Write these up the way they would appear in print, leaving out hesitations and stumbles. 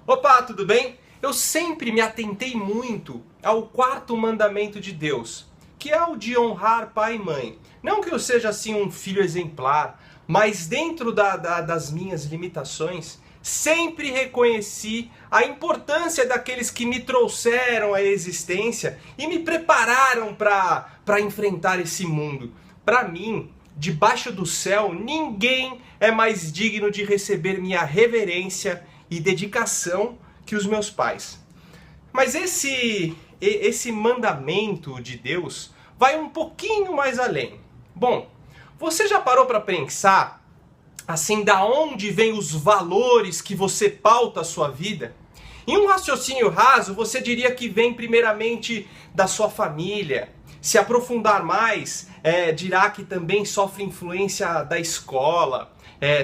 Opa, tudo bem? Eu sempre me atentei muito ao quarto mandamento de Deus, que é o de honrar pai e mãe. Não que eu seja assim um filho exemplar, mas dentro das minhas limitações, sempre reconheci a importância daqueles que me trouxeram à existência e me prepararam para enfrentar esse mundo. Para mim, debaixo do céu, ninguém é mais digno de receber minha reverência e dedicação que os meus pais. Mas esse mandamento de Deus vai um pouquinho mais além. Bom, você já parou para pensar assim da onde vêm os valores que você pauta a sua vida? Em um raciocínio raso, você diria que vem primeiramente da sua família. Se aprofundar mais, dirá que também sofre influência da escola,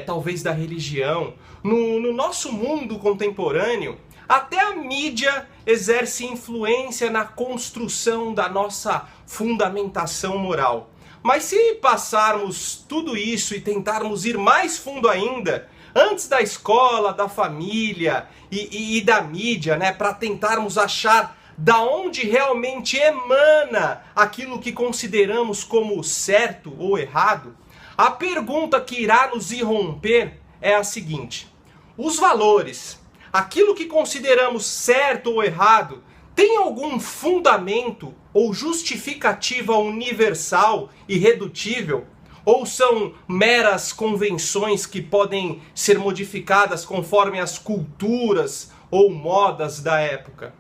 talvez da religião. No nosso mundo contemporâneo, até a mídia exerce influência na construção da nossa fundamentação moral. Mas se passarmos tudo isso e tentarmos ir mais fundo ainda, antes da escola, da família e da mídia, né, para tentarmos achar da onde realmente emana aquilo que consideramos como certo ou errado, a pergunta que irá nos irromper é a seguinte: os valores, aquilo que consideramos certo ou errado, tem algum fundamento ou justificativa universal, irredutível? Ou são meras convenções que podem ser modificadas conforme as culturas ou modas da época?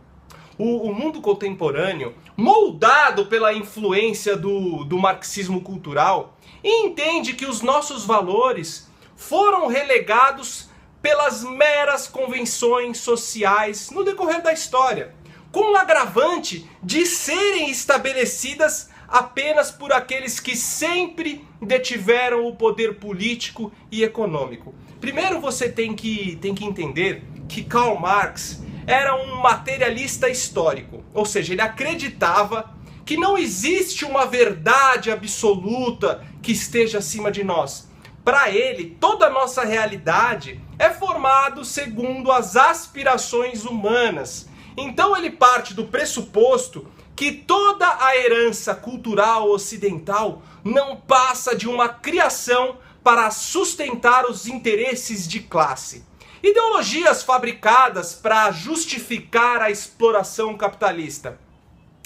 O mundo contemporâneo, moldado pela influência do marxismo cultural, entende que os nossos valores foram relegados pelas meras convenções sociais no decorrer da história, com o agravante de serem estabelecidas apenas por aqueles que sempre detiveram o poder político e econômico. Primeiro você tem que entender que Karl Marx era um materialista histórico, ou seja, ele acreditava que não existe uma verdade absoluta que esteja acima de nós. Para ele, toda a nossa realidade é formada segundo as aspirações humanas. Então ele parte do pressuposto que toda a herança cultural ocidental não passa de uma criação para sustentar os interesses de classe. Ideologias fabricadas para justificar a exploração capitalista.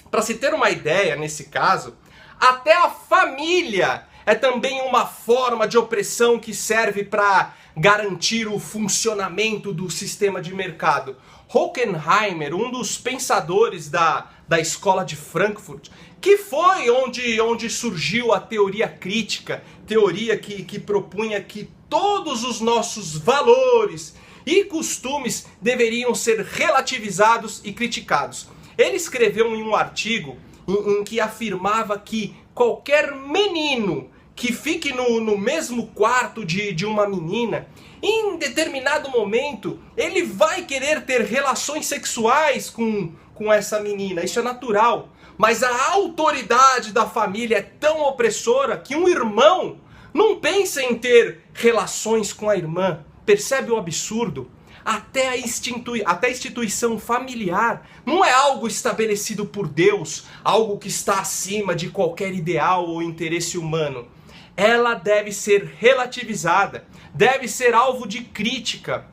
Para se ter uma ideia, nesse caso, até a família é também uma forma de opressão que serve para garantir o funcionamento do sistema de mercado. Horkheimer, um dos pensadores da escola de Frankfurt, que foi onde surgiu a teoria crítica, teoria que propunha que todos os nossos valores e costumes deveriam ser relativizados e criticados. Ele escreveu em um artigo em que afirmava que qualquer menino que fique no mesmo quarto de uma menina, em determinado momento, ele vai querer ter relações sexuais com essa menina. Isso é natural. Mas a autoridade da família é tão opressora que um irmão não pensa em ter relações com a irmã. Percebe o absurdo? Até a instituição familiar não é algo estabelecido por Deus, algo que está acima de qualquer ideal ou interesse humano. Ela deve ser relativizada, deve ser alvo de crítica.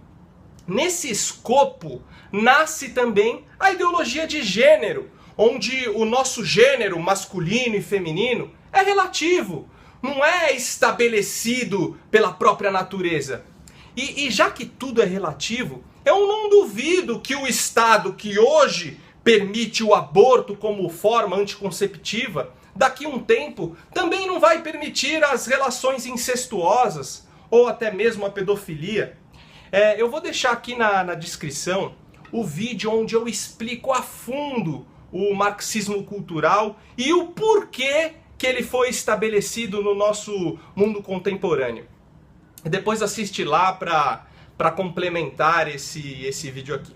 Nesse escopo nasce também a ideologia de gênero, onde o nosso gênero masculino e feminino é relativo, não é estabelecido pela própria natureza. E já que tudo é relativo, eu não duvido que o Estado que hoje permite o aborto como forma anticonceptiva, daqui a um tempo também não vai permitir as relações incestuosas ou até mesmo a pedofilia. Eu vou deixar aqui na descrição o vídeo onde eu explico a fundo o marxismo cultural e o porquê que ele foi estabelecido no nosso mundo contemporâneo. Depois assiste lá para complementar esse vídeo aqui.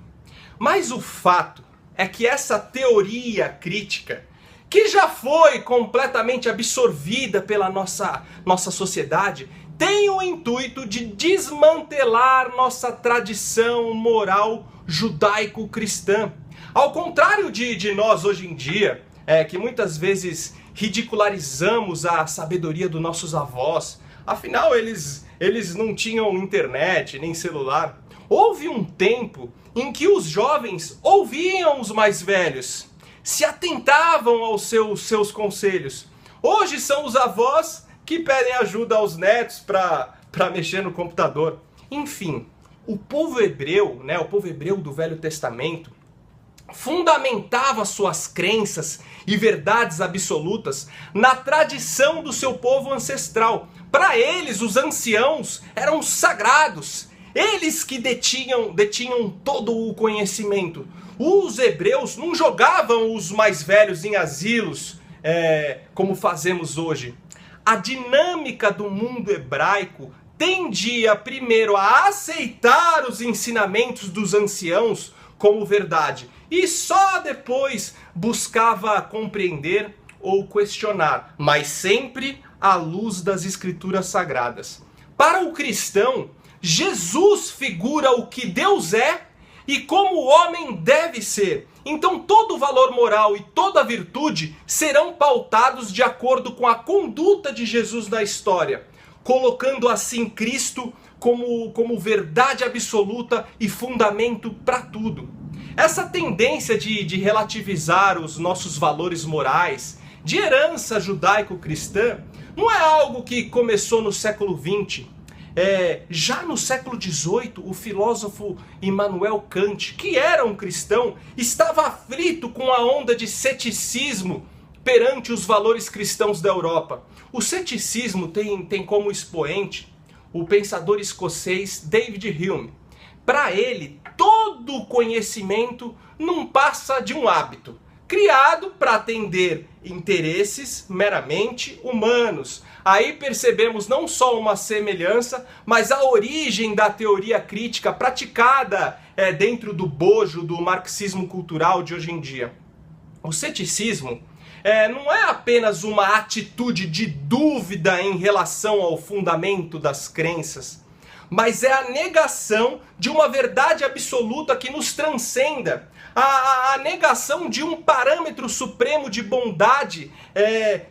Mas o fato é que essa teoria crítica, que já foi completamente absorvida pela nossa sociedade, tem o intuito de desmantelar nossa tradição moral judaico-cristã. Ao contrário de nós hoje em dia, que muitas vezes ridicularizamos a sabedoria dos nossos avós, afinal eles não tinham internet nem celular. Houve um tempo em que os jovens ouviam os mais velhos, se atentavam aos seus conselhos. Hoje são os avós que pedem ajuda aos netos para mexer no computador. Enfim, o povo hebreu, o povo hebreu do Velho Testamento, fundamentava suas crenças e verdades absolutas na tradição do seu povo ancestral. Para eles, os anciãos eram sagrados. Eles que detinham todo o conhecimento. Os hebreus não jogavam os mais velhos em asilos, como fazemos hoje. A dinâmica do mundo hebraico tendia primeiro a aceitar os ensinamentos dos anciãos como verdade e só depois buscava compreender ou questionar, mas sempre à luz das escrituras sagradas. Para o cristão, Jesus figura o que Deus é e como o homem deve ser. Então todo o valor moral e toda virtude serão pautados de acordo com a conduta de Jesus na história, colocando assim Cristo como verdade absoluta e fundamento para tudo. Essa tendência de relativizar os nossos valores morais, de herança judaico-cristã, não é algo que começou no século XX. Já no século XVIII, o filósofo Immanuel Kant, que era um cristão, estava aflito com a onda de ceticismo perante os valores cristãos da Europa. O ceticismo tem como expoente o pensador escocês David Hume. Para ele, todo conhecimento não passa de um hábito, criado para atender interesses meramente humanos. Aí percebemos não só uma semelhança, mas a origem da teoria crítica praticada dentro do bojo do marxismo cultural de hoje em dia. O ceticismo não é apenas uma atitude de dúvida em relação ao fundamento das crenças, mas é a negação de uma verdade absoluta que nos transcenda, a negação de um parâmetro supremo de bondade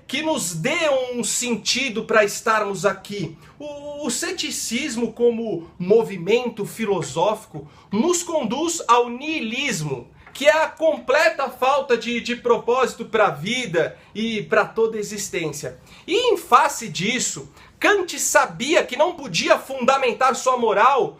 que nos dê um sentido para estarmos aqui. O ceticismo como movimento filosófico nos conduz ao niilismo, que é a completa falta de propósito para a vida e para toda a existência. E em face disso, Kant sabia que não podia fundamentar sua moral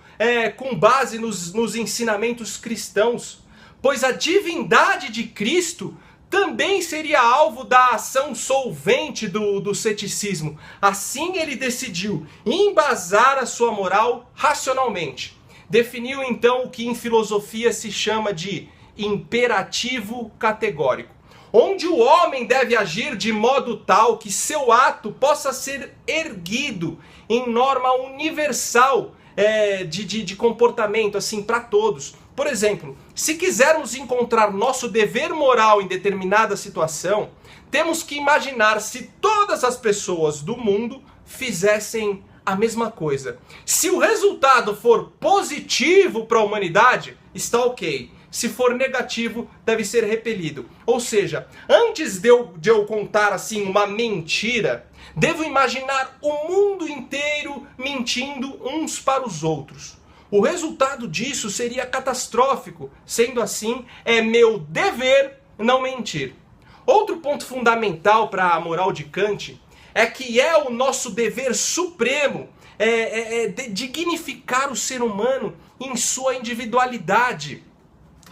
com base nos ensinamentos cristãos, pois a divindade de Cristo também seria alvo da ação solvente do ceticismo. Assim ele decidiu embasar a sua moral racionalmente. Definiu então o que em filosofia se chama de imperativo categórico, onde o homem deve agir de modo tal que seu ato possa ser erguido em norma universal de comportamento, assim, para todos. Por exemplo, se quisermos encontrar nosso dever moral em determinada situação, temos que imaginar se todas as pessoas do mundo fizessem a mesma coisa. Se o resultado for positivo para a humanidade, está ok. Se for negativo, deve ser repelido. Ou seja, antes de eu contar assim uma mentira, devo imaginar o mundo inteiro mentindo uns para os outros. O resultado disso seria catastrófico. Sendo assim, é meu dever não mentir. Outro ponto fundamental para a moral de Kant é que é o nosso dever supremo de dignificar o ser humano em sua individualidade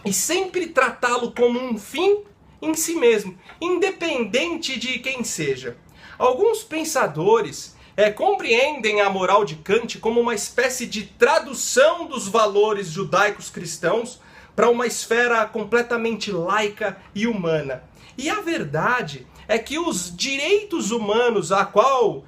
e sempre tratá-lo como um fim em si mesmo, independente de quem seja. Alguns pensadores compreendem a moral de Kant como uma espécie de tradução dos valores judaicos cristãos para uma esfera completamente laica e humana. E a verdade é que os direitos humanos a qual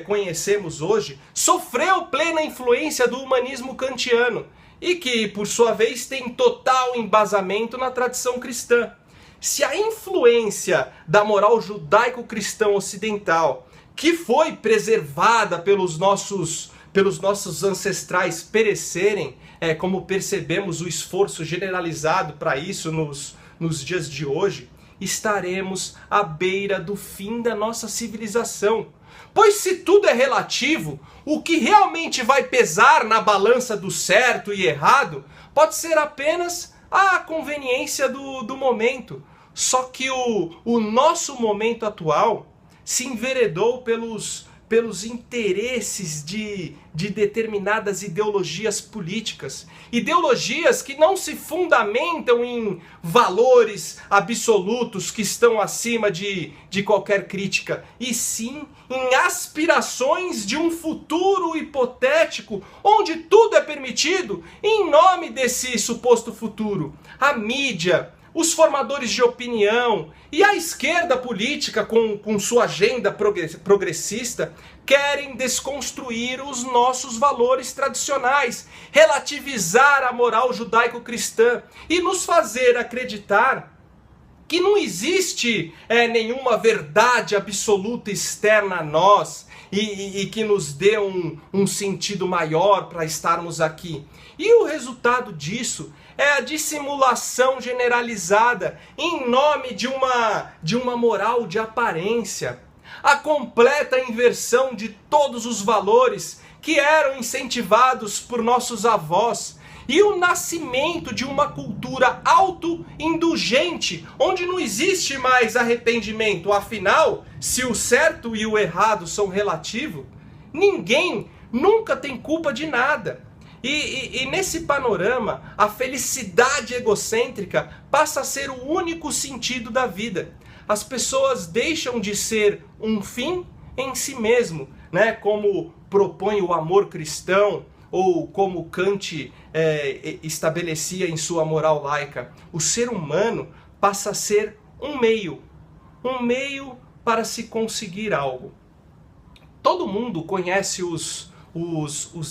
conhecemos hoje sofreu plena influência do humanismo kantiano e que, por sua vez, tem total embasamento na tradição cristã. Se a influência da moral judaico-cristã ocidental que foi preservada pelos nossos ancestrais perecerem, como percebemos o esforço generalizado para isso nos dias de hoje, estaremos à beira do fim da nossa civilização. Pois se tudo é relativo, o que realmente vai pesar na balança do certo e errado pode ser apenas a conveniência do momento. Só que o nosso momento atual se enveredou pelos interesses de determinadas ideologias políticas. Ideologias que não se fundamentam em valores absolutos que estão acima de qualquer crítica, e sim em aspirações de um futuro hipotético, onde tudo é permitido em nome desse suposto futuro. A mídia, os formadores de opinião e a esquerda política com sua agenda progressista querem desconstruir os nossos valores tradicionais, relativizar a moral judaico-cristã e nos fazer acreditar que não existe nenhuma verdade absoluta externa a nós e que nos dê um sentido maior para estarmos aqui. E o resultado disso é a dissimulação generalizada em nome de uma moral de aparência, a completa inversão de todos os valores que eram incentivados por nossos avós, e o nascimento de uma cultura autoindulgente, onde não existe mais arrependimento. Afinal, se o certo e o errado são relativos, ninguém nunca tem culpa de nada. E nesse panorama, a felicidade egocêntrica passa a ser o único sentido da vida. As pessoas deixam de ser um fim em si mesmo, né? Como propõe o amor cristão, ou como Kant estabelecia em sua moral laica. O ser humano passa a ser um meio para se conseguir algo. Todo mundo conhece os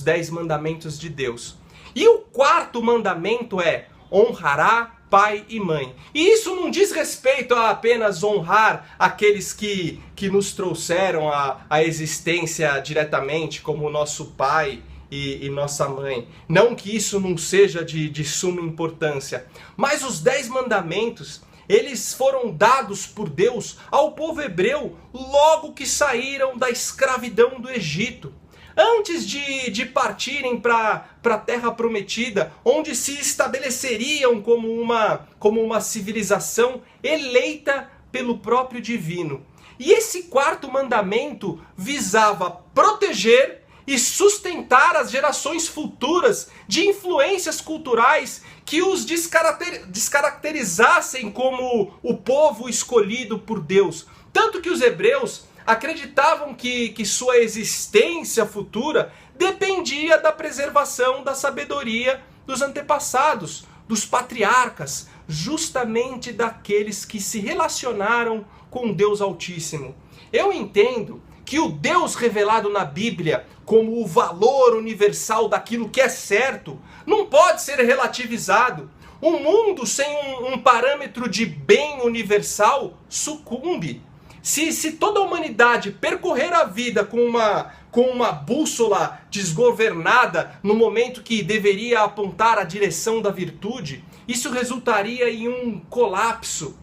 10 mandamentos de Deus. E o quarto mandamento é: honrará pai e mãe. E isso não diz respeito a apenas honrar aqueles que nos trouxeram à existência diretamente, como o nosso pai e nossa mãe. Não que isso não seja de suma importância. Mas os 10 mandamentos, eles foram dados por Deus ao povo hebreu logo que saíram da escravidão do Egito. Antes de partirem para a Terra Prometida, onde se estabeleceriam como uma civilização eleita pelo próprio Divino. E esse quarto mandamento visava proteger e sustentar as gerações futuras de influências culturais que os descaracterizassem como o povo escolhido por Deus. Tanto que os hebreus acreditavam que sua existência futura dependia da preservação da sabedoria dos antepassados, dos patriarcas, justamente daqueles que se relacionaram com Deus Altíssimo. Eu entendo que o Deus revelado na Bíblia como o valor universal daquilo que é certo não pode ser relativizado. Um mundo sem um parâmetro de bem universal sucumbe. Se toda a humanidade percorrer a vida com uma bússola desgovernada no momento que deveria apontar a direção da virtude, isso resultaria em um colapso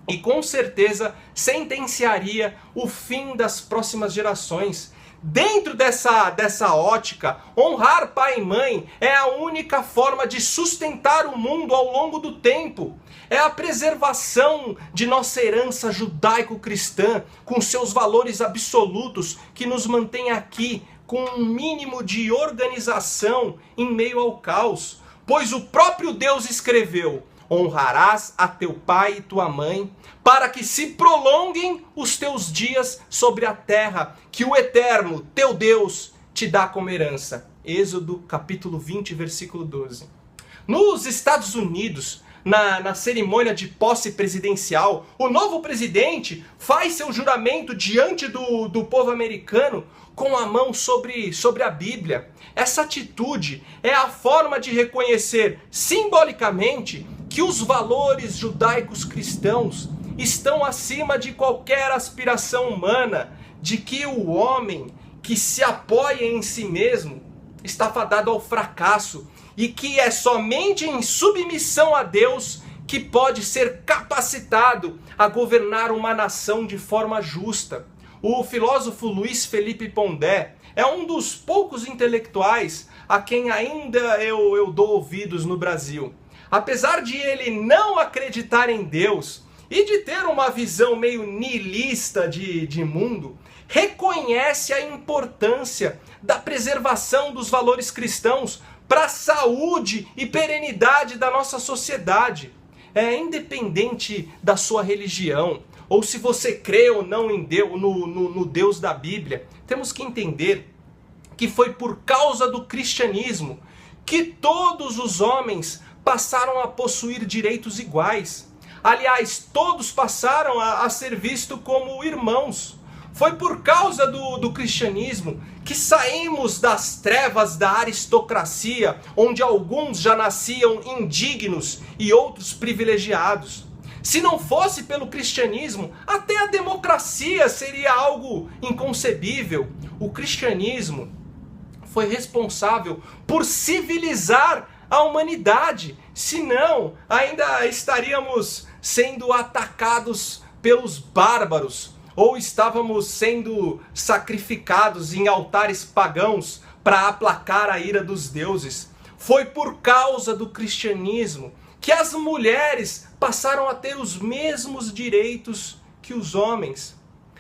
e com certeza sentenciaria o fim das próximas gerações. Dentro dessa ótica, honrar pai e mãe é a única forma de sustentar o mundo ao longo do tempo. É a preservação de nossa herança judaico-cristã, com seus valores absolutos, que nos mantém aqui com um mínimo de organização em meio ao caos. Pois o próprio Deus escreveu: honrarás a teu pai e tua mãe, para que se prolonguem os teus dias sobre a terra, que o Eterno, teu Deus, te dá como herança. Êxodo capítulo 20, versículo 12. Nos Estados Unidos, na cerimônia de posse presidencial, o novo presidente faz seu juramento diante do povo americano com a mão sobre a Bíblia. Essa atitude é a forma de reconhecer simbolicamente que os valores judaicos cristãos estão acima de qualquer aspiração humana, de que o homem que se apoia em si mesmo está fadado ao fracasso e que é somente em submissão a Deus que pode ser capacitado a governar uma nação de forma justa. O filósofo Luiz Felipe Pondé é um dos poucos intelectuais a quem ainda eu dou ouvidos no Brasil. Apesar de ele não acreditar em Deus e de ter uma visão meio nihilista de mundo, reconhece a importância da preservação dos valores cristãos para a saúde e perenidade da nossa sociedade. Independente da sua religião, ou se você crê ou não em Deus, no Deus da Bíblia, temos que entender que foi por causa do cristianismo que todos os homens passaram a possuir direitos iguais. Aliás, todos passaram a ser vistos como irmãos. Foi por causa do cristianismo que saímos das trevas da aristocracia, onde alguns já nasciam indignos e outros privilegiados. Se não fosse pelo cristianismo, até a democracia seria algo inconcebível. O cristianismo foi responsável por civilizar a humanidade. Senão, ainda estaríamos sendo atacados pelos bárbaros, ou estávamos sendo sacrificados em altares pagãos para aplacar a ira dos deuses. Foi por causa do cristianismo que as mulheres passaram a ter os mesmos direitos que os homens.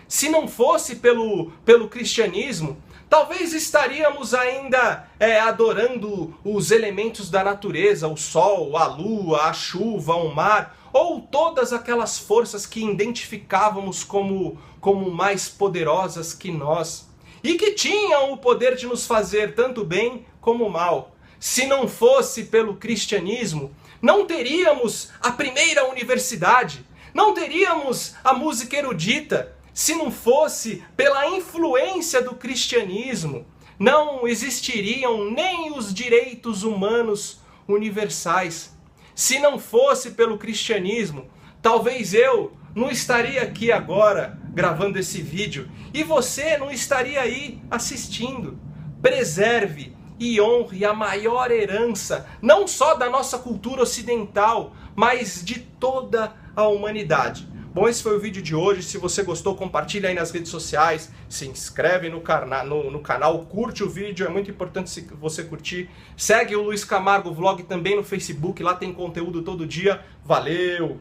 Se não fosse pelo cristianismo, talvez estaríamos ainda adorando os elementos da natureza, o sol, a lua, a chuva, o mar, ou todas aquelas forças que identificávamos como mais poderosas que nós, e que tinham o poder de nos fazer tanto bem como mal. Se não fosse pelo cristianismo, não teríamos a primeira universidade, não teríamos a música erudita. Se não fosse pela influência do cristianismo, não existiriam nem os direitos humanos universais. Se não fosse pelo cristianismo, talvez eu não estaria aqui agora gravando esse vídeo e você não estaria aí assistindo. Preserve e honre a maior herança, não só da nossa cultura ocidental, mas de toda a humanidade. Bom, esse foi o vídeo de hoje. Se você gostou, compartilha aí nas redes sociais, se inscreve no canal, curte o vídeo, é muito importante você curtir. Segue o Luiz Camargo Vlog também no Facebook, lá tem conteúdo todo dia. Valeu!